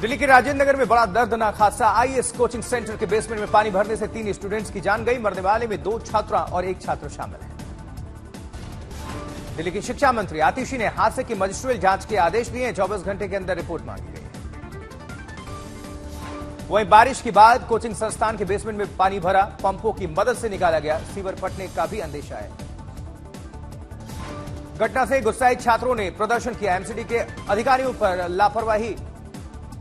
दिल्ली के राजेंद्र नगर में बड़ा दर्दनाक हादसा। आईएएस कोचिंग सेंटर के बेसमेंट में पानी भरने से 3 स्टूडेंट्स की जान गई। मरने वाले में 2 छात्रा और 1 छात्र शामिल है। दिल्ली की शिक्षा मंत्री आतिशी ने हादसे की मजिस्ट्रियल जांच के आदेश दिए। 24 घंटे के अंदर रिपोर्ट मांगी गई है। वहीं बारिश के बाद कोचिंग संस्थान के बेसमेंट में पानी भरा, पंपों की मदद से निकाला गया। सीवर फटने का भी अंदेशा है। घटना से गुस्साए छात्रों ने प्रदर्शन किया। एमसीडी के अधिकारियों पर लापरवाही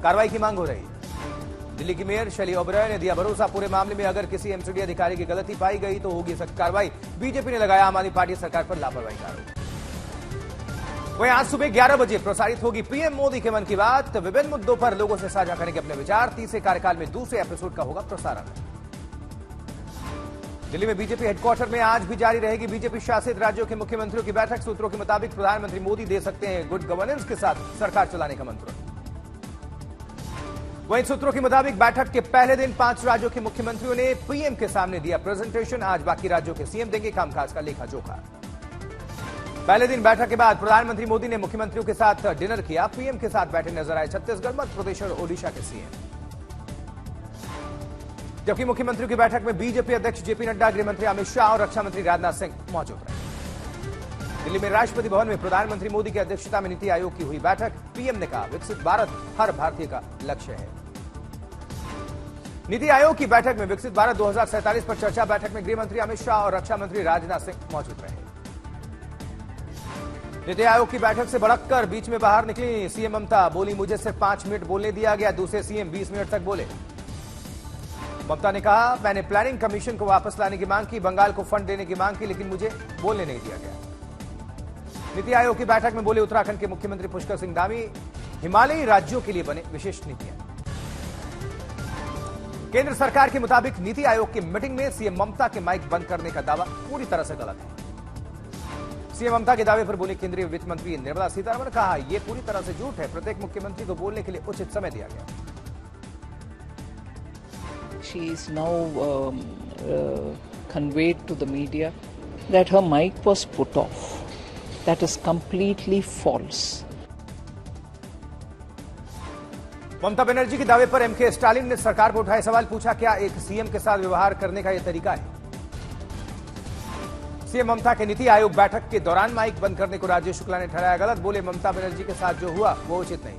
कार्रवाई की मांग हो रही है। दिल्ली की मेयर शैली ओबेरॉय ने दिया भरोसा, पूरे मामले में अगर किसी एमसीडी अधिकारी की गलती पाई गई तो होगी सख्त कार्रवाई। बीजेपी ने लगाया आम आदमी पार्टी सरकार पर लापरवाही का आरोप। वहीं आज सुबह 11 बजे प्रसारित होगी पीएम मोदी के मन की बात। विभिन्न मुद्दों पर लोगों से साझा करेंगे अपने विचार। 30वें कार्यकाल में दूसरे एपिसोड का होगा प्रसारण। दिल्ली में बीजेपी हेडक्वार्टर में आज भी जारी रहेगी बीजेपी शासित राज्यों के मुख्यमंत्रियों की बैठक। सूत्रों के मुताबिक प्रधानमंत्री मोदी दे सकते हैं गुड गवर्नेंस के साथ सरकार चलाने का मंत्र। वहीं सूत्रों के मुताबिक बैठक के पहले दिन 5 राज्यों के मुख्यमंत्रियों ने पीएम के सामने दिया प्रेजेंटेशन। आज बाकी राज्यों के सीएम देंगे कामकाज का लेखा जोखा। पहले दिन बैठक के बाद प्रधानमंत्री मोदी ने मुख्यमंत्रियों के साथ डिनर किया। पीएम के साथ बैठे नजर आए छत्तीसगढ़, मध्य प्रदेश और ओडिशा के सीएम। जबकि मुख्यमंत्रियों की बैठक में बीजेपी अध्यक्ष जेपी नड्डा, गृहमंत्री अमित शाह और रक्षा मंत्री राजनाथ सिंह मौजूद रहे। दिल्ली में राष्ट्रपति भवन में प्रधानमंत्री मोदी की अध्यक्षता में नीति आयोग की हुई बैठक। पीएम ने कहा विकसित भारत हर भारतीय का लक्ष्य है। नीति आयोग की बैठक में विकसित भारत 2047 पर चर्चा। बैठक में गृहमंत्री अमित शाह और रक्षा मंत्री राजनाथ सिंह मौजूद रहे। नीति आयोग की बैठक से भड़ककर बीच में बाहर निकली सीएम ममता। बोली मुझे सिर्फ 5 मिनट बोलने दिया गया, दूसरे सीएम 20 मिनट तक बोले। ममता ने कहा मैंने प्लानिंग कमीशन को वापस लाने की मांग की, बंगाल को फंड देने की मांग की, लेकिन मुझे बोलने नहीं दिया गया। नीति आयोग की बैठक में बोले उत्तराखंड के मुख्यमंत्री पुष्कर सिंह धामी। हिमालयी राज्यों के लिए बने विशेष नीतियां। केंद्र सरकार के मुताबिक नीति आयोग की मीटिंग में सीएम ममता के माइक बंद करने का दावा पूरी तरह से गलत है। सीएम ममता के दावे पर बोले केंद्रीय वित्त मंत्री निर्मला सीतारमण। कहा यह पूरी तरह से झूठ है, प्रत्येक मुख्यमंत्री को बोलने के लिए उचित समय दिया गया। She is now conveyed to the media that her mic was put off. That is completely false. Mamata Banerjee के दावे पर एमके स्टालिन ने सरकार पर उठाए सवाल। पूछा क्या एक सीएम के साथ व्यवहार करने का यह तरीका है? सीएम ममता के नीति आयोग बैठक के दौरान माइक बंद करने को राजेश शुक्ला ने ठहराया गलत। बोले ममता बनर्जी के साथ जो हुआ वो उचित नहीं।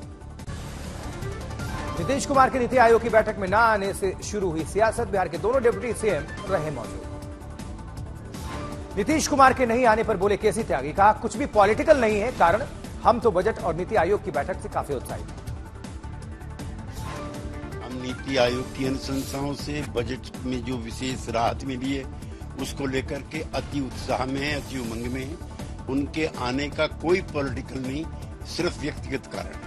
नीतीश कुमार के नीति आयोग की बैठक में न आने से शुरू हुई सियासत। बिहार के दोनों डिप्टी सीएम रहे मौजूद। नीतीश कुमार के नहीं आने पर बोले केसी त्यागी। कहा कुछ भी पॉलिटिकल नहीं है, कारण हम तो बजट और नीति आयोग की बैठक से काफी उत्साहित हैं। हम नीति आयोग की अनुशंसाओं से बजट में जो विशेष राहत मिली है उसको लेकर के अति उत्साह में है, अति उमंग में है। उनके आने का कोई पॉलिटिकल नहीं, सिर्फ व्यक्तिगत कारण है।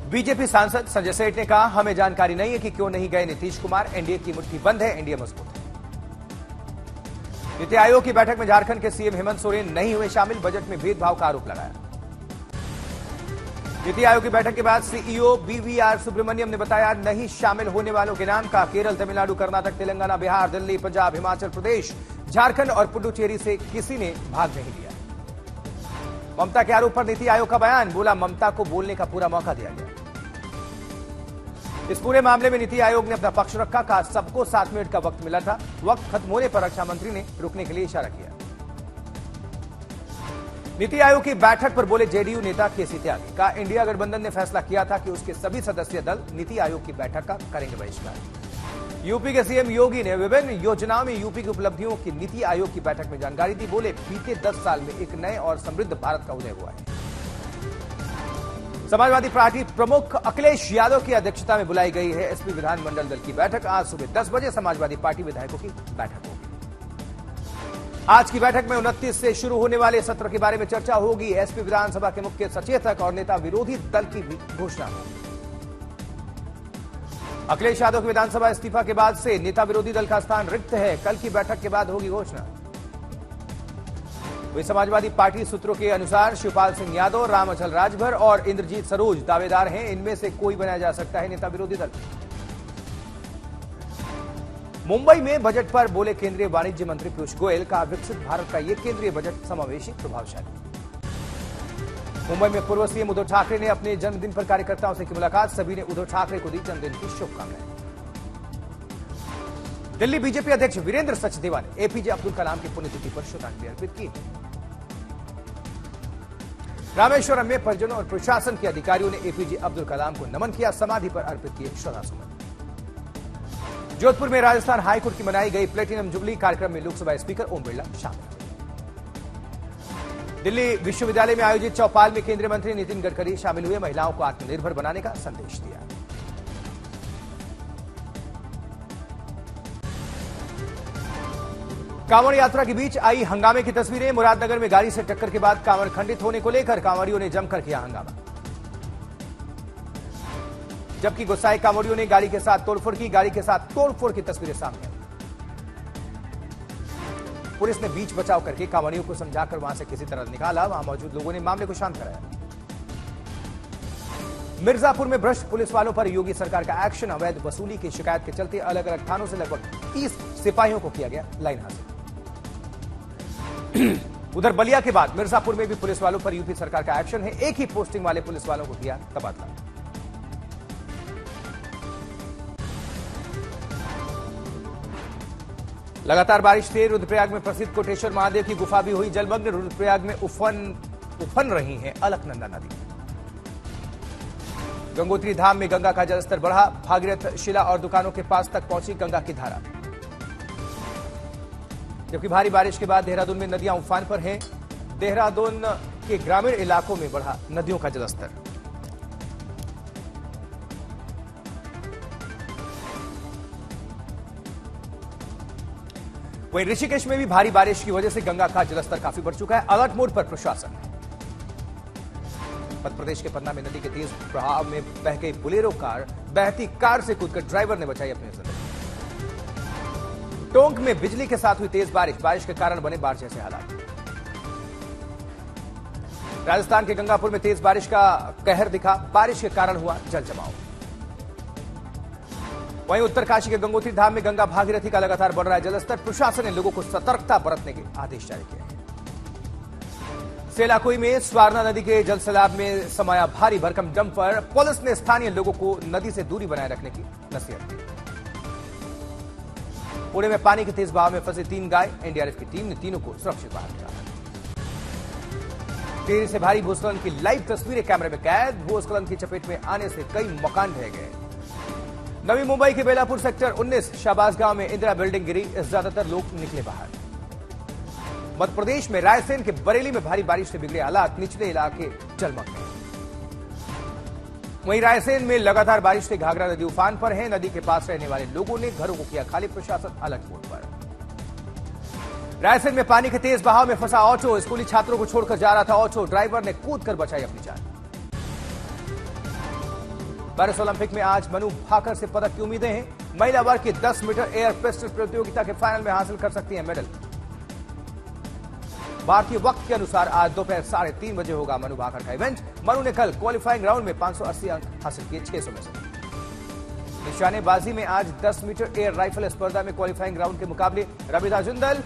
बीजेपी सांसद संजय सेठ ने कहा हमें जानकारी नहीं है कि क्यों नहीं गए नीतीश कुमार। एनडीए की मुट्ठी बंद है, एनडीए मजबूत है। नीति आयोग की बैठक में झारखंड के सीएम हेमंत सोरेन नहीं हुए शामिल। बजट में भेदभाव का आरोप लगाया। नीति आयोग की बैठक के बाद सीईओ बीवीआर सुब्रमण्यम ने बताया नहीं शामिल होने वालों के नाम का केरल, तमिलनाडु, कर्नाटक, तेलंगाना, बिहार, दिल्ली, पंजाब, हिमाचल प्रदेश, झारखंड और पुडुचेरी से किसी ने भाग नहीं लिया। ममता के आरोप पर नीति आयोग का बयान। बोला ममता को बोलने का पूरा मौका दिया गया। इस पूरे मामले में नीति आयोग ने अपना पक्ष रखा। कहा सबको 7 मिनट का वक्त मिला था। वक्त खत्म होने पर रक्षा मंत्री ने रुकने के लिए इशारा किया। नीति आयोग की बैठक पर बोले जेडीयू नेता केसी त्यागी। कहा इंडिया गठबंधन ने फैसला किया था कि उसके सभी सदस्यीय दल नीति आयोग की बैठक का करेंगे बहिष्कार। यूपी के सीएम योगी ने विभिन्न योजनाओं में यूपी की उपलब्धियों की नीति आयोग की बैठक में जानकारी दी। बोले बीते 10 साल में एक नए और समृद्ध भारत का उदय हुआ है। समाजवादी पार्टी प्रमुख अखिलेश यादव की अध्यक्षता में बुलाई गई है एसपी विधानमंडल दल की बैठक। आज सुबह 10 बजे समाजवादी पार्टी विधायकों की बैठक होगी। आज की बैठक में 29 से शुरू होने वाले सत्र के बारे में चर्चा होगी। एसपी विधानसभा के मुख्य सचेतक और नेता विरोधी दल की भी घोषणा होगी। अखिलेश यादव के विधानसभा इस्तीफा के बाद से नेता विरोधी दल का स्थान रिक्त है। कल की बैठक के बाद होगी घोषणा। वही समाजवादी पार्टी सूत्रों के अनुसार शिवपाल सिंह यादव, रामअचल राजभर और इंद्रजीत सरोज दावेदार हैं। इनमें से कोई बनाया जा सकता है नेता विरोधी दल। मुंबई में बजट पर बोले केंद्रीय वाणिज्य मंत्री पीयूष गोयल। का विकसित भारत का यह केंद्रीय बजट समावेशी, प्रभावशाली। मुंबई में पूर्व सीएम उद्धव ठाकरे ने अपने जन्मदिन पर कार्यकर्ताओं से की मुलाकात। सभी ने उद्धव ठाकरे को दी जन्मदिन की शुभकामनाएं। दिल्ली बीजेपी अध्यक्ष वीरेंद्र सचदेवा ने एपीजे अब्दुल कलाम की पुण्यतिथि पर श्रद्धांजलि अर्पित की। रामेश्वरम में परिजनों और प्रशासन के अधिकारियों ने एपीजे अब्दुल कलाम को नमन किया। समाधि पर अर्पित किए श्रद्धासुमन। जोधपुर में राजस्थान हाईकोर्ट की मनाई गई प्लेटिनम जुबली कार्यक्रम में लोकसभा स्पीकर ओम बिरला शामिल। दिल्ली विश्वविद्यालय में आयोजित चौपाल में केंद्रीय मंत्री नितिन गडकरी शामिल हुए। महिलाओं को आत्मनिर्भर बनाने का संदेश दिया। कांवड़ यात्रा के बीच आई हंगामे की तस्वीरें। मुरादनगर में गाड़ी से टक्कर के बाद कांवड़ खंडित होने को लेकर कांवड़ियों ने जमकर किया हंगामा, जबकि गुस्साए कांवड़ियों ने गाड़ी के साथ तोड़फोड़ की। गाड़ी के साथ तोड़फोड़ की तस्वीरें सामने आई। पुलिस ने बीच बचाव करके कांवड़ियों को समझाकर वहां से किसी तरह निकाला। वहां मौजूद लोगों ने मामले को शांत कराया। मिर्जापुर में भ्रष्ट पुलिस वालों पर योगी सरकार का एक्शन। अवैध वसूली की शिकायत के चलते अलग अलग थानों से लगभग 30 सिपाहियों को किया गया लाइन हाजिर। उधर बलिया के बाद मिर्जापुर में भी पुलिस वालों पर यूपी सरकार का एक्शन है। एक ही पोस्टिंग वाले पुलिस वालों को किया तबादला। लगातार बारिश से रुद्रप्रयाग में प्रसिद्ध कोटेश्वर महादेव की गुफा भी हुई जलमग्न। रुद्रप्रयाग में उफन रही है अलकनंदा नदी। गंगोत्री धाम में गंगा का जलस्तर बढ़ा। भागीरथ शिला और दुकानों के पास तक पहुंची गंगा की धारा। जबकि भारी बारिश के बाद देहरादून में नदियां उफान पर हैं। देहरादून के ग्रामीण इलाकों में बढ़ा नदियों का जलस्तर। वहीं ऋषिकेश में भी भारी बारिश की वजह से गंगा का जलस्तर काफी बढ़ चुका है। अलर्ट मोड पर प्रशासन। मध्य प्रदेश के पन्ना में नदी के तेज प्रवाह में बह गई बोलेरो कार। बहती कार से कूदकर ड्राइवर ने बचाई अपनी जिंदगी। टोंक में बिजली के साथ हुई तेज बारिश। बारिश के कारण बने बाढ़ जैसे हालात। राजस्थान के गंगापुर में तेज बारिश का कहर दिखा। बारिश के कारण हुआ जल जमाव। वहीं उत्तरकाशी के गंगोत्री धाम में गंगा भागीरथी का लगातार बढ़ रहा है जलस्तर। प्रशासन ने लोगों को सतर्कता बरतने के आदेश जारी किए हैं। सेलाकुई में स्वारना नदी के जल सैलाब में समाया भारी भरकम डंपर। पुलिस ने स्थानीय लोगों को नदी से दूरी बनाए रखने की नसीहत दी। पुणे में पानी के तेज बहाव में फंसे 3 गाय। एनडीआरएफ की टीम ने तीनों को सुरक्षित बाहर निकाला। तेजी से भारी भूस्खलन की लाइव तस्वीरें कैमरे में कैद। भूस्खलन की चपेट में आने से कई मकान ढह गए। नवी मुंबई के बेलापुर सेक्टर 19 शाहबाज गांव में इंदिरा बिल्डिंग गिरी। ज्यादातर लोग निकले बाहर। मध्य प्रदेश में रायसेन के बरेली में भारी बारिश से बिगड़े हालात। निचले इलाके जलमग्न। वहीं रायसेन में लगातार बारिश से घाघरा नदी उफान पर है। नदी के पास रहने वाले लोगों ने घरों को किया खाली। प्रशासन अलर्ट मोड पर। रायसेन में पानी के तेज बहाव में फंसा ऑटो। स्कूली छात्रों को छोड़कर जा रहा था ऑटो। ड्राइवर ने कूदकर बचाई अपनी जान। पेरिस ओलंपिक में आज मनु भाकर से पदक की उम्मीदें हैं। महिला वर्ग की 10 मीटर एयर पिस्टल प्रतियोगिता के फाइनल में हासिल कर सकती है मेडल। भारतीय वक्त के अनुसार आज दोपहर 3:30 बजे होगा मनु भाकर का इवेंट। मनु ने कल क्वालिफाइंग राउंड में 580 अंक हासिल किए 600 में से। निशानेबाजी में आज 10 मीटर एयर राइफल स्पर्धा में क्वालिफाइंग राउंड के मुकाबले रविदा जिंदल,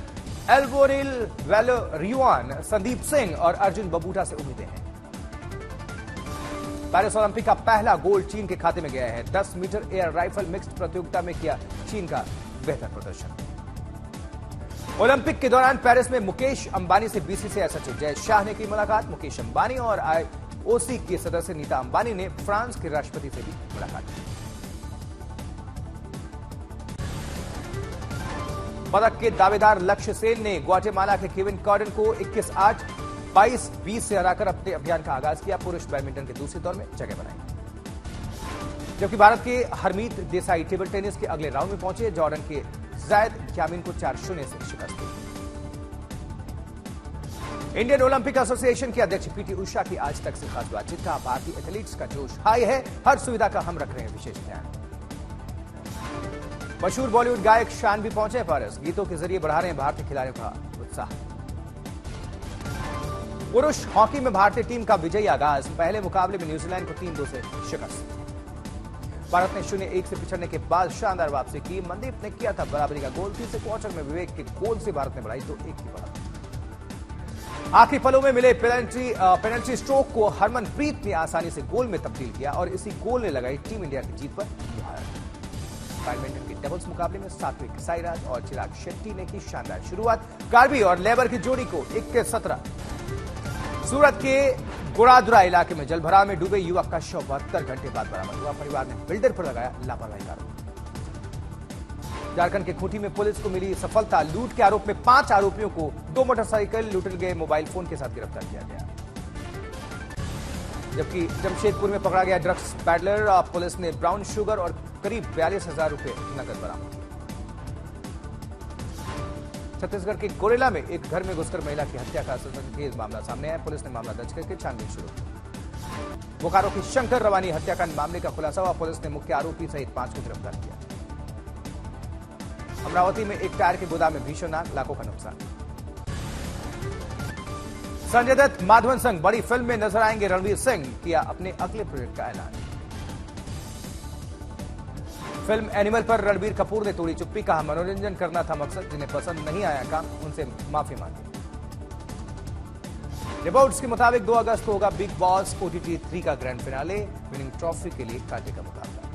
एल्वोरिल वैलोरियुआन, संदीप सिंह और अर्जुन बबूटा से उम्मीदें हैं। पेरिस ओलंपिक का पहला गोल्ड चीन के खाते में गया है। 10 मीटर एयर राइफल मिक्स्ड प्रतियोगिता में किया चीन का बेहतर प्रदर्शन। ओलंपिक के दौरान पेरिस में मुकेश अंबानी से बीसीसीआई सचिव जय शाह ने की मुलाकात। मुकेश अंबानी और आईओसी के सदस्य नीता अंबानी ने फ्रांस के राष्ट्रपति से भी मुलाकात की। पदक के दावेदार लक्ष्य सेन ने ग्वाटेमाला के केविन कॉर्डन को 21-8, 22-20 से हराकर अपने अभियान का आगाज किया। पुरुष बैडमिंटन के दूसरे दौर में जगह बनाई। जबकि भारत के हरमीत देसाई टेबल टेनिस के अगले राउंड में पहुंचे। जॉर्डन के जायद यामीन को 4-0 से शिकस्त दी। इंडियन ओलंपिक एसोसिएशन के अध्यक्ष पीटी उषा की आज तक से खास बातचीत का। भारतीय एथलीट्स का जोश हाई है। हर सुविधा का हम रख रहे हैं विशेष ध्यान। मशहूर बॉलीवुड गायक शान भी पहुंचे पेरिस। गीतों के जरिए बढ़ा रहे हैं भारतीय खिलाड़ियों का उत्साह। पुरुष हॉकी में भारतीय टीम का विजयी आगाज। पहले मुकाबले में न्यूजीलैंड को 3-2 से शिकस्त। भारत ने 0-1 से पिछड़ने के बाद शानदार वापसी की। मनदीप ने किया था बराबरी का गोल। तीसरे क्वार्टर में विवेक के गोल से भारत ने बढ़ाई तो 1 की बढ़त। आखिरी पलों में मिले पेनल्टी स्ट्रोक को हरमनप्रीत ने आसानी से गोल में तब्दील किया और इसी गोल ने लगाई टीम इंडिया की जीत पर मुहर। बैडमिंटन के डबल्स मुकाबले में सात्विक साईराज और चिराग शेट्टी ने की शानदार शुरुआत। कार्बी और लेबर की जोड़ी को 21-17। सूरत के गोड़ादुरा इलाके में जलभराव में डूबे युवक का शव 72 घंटे बाद बरामद हुआ। परिवार ने बिल्डर पर लगाया लापरवाही का आरोप। झारखंड के खूंटी में पुलिस को मिली सफलता। लूट के आरोप में 5 आरोपियों को 2 मोटरसाइकिल, लूटे गए मोबाइल फोन के साथ गिरफ्तार किया गया। जबकि जमशेदपुर में पकड़ा गया ड्रग्स पैडलर। पुलिस ने ब्राउन शुगर और करीब 42,000 रुपए नकद बरामद। छत्तीसगढ़ के कोरेला में एक घर में घुसकर महिला की हत्या का संदिग्ध मामला सामने आया। पुलिस ने मामला दर्ज करके छानबीन शुरू की। बोकारो की शंकर रवानी हत्याकांड मामले का खुलासा हुआ। पुलिस ने मुख्य आरोपी सहित 5 को गिरफ्तार किया। अमरावती में एक टायर के गोदाम में भीषण आग, लाखों का नुकसान। संजय दत्त माधवन संग बड़ी फिल्म में नजर आएंगे रणवीर सिंह, किया अपने अगले प्रोजेक्ट का ऐलान। फिल्म एनिमल पर रणबीर कपूर ने तोड़ी चुप्पी, कहा मनोरंजन करना था मकसद, जिन्हें पसंद नहीं आया काम उनसे माफी मांगी। रिपोर्ट्स के मुताबिक 2 अगस्त को होगा बिग बॉस OTT 3 का ग्रैंड फिनाले। विनिंग ट्रॉफी के लिए कांटे का मुकाबला।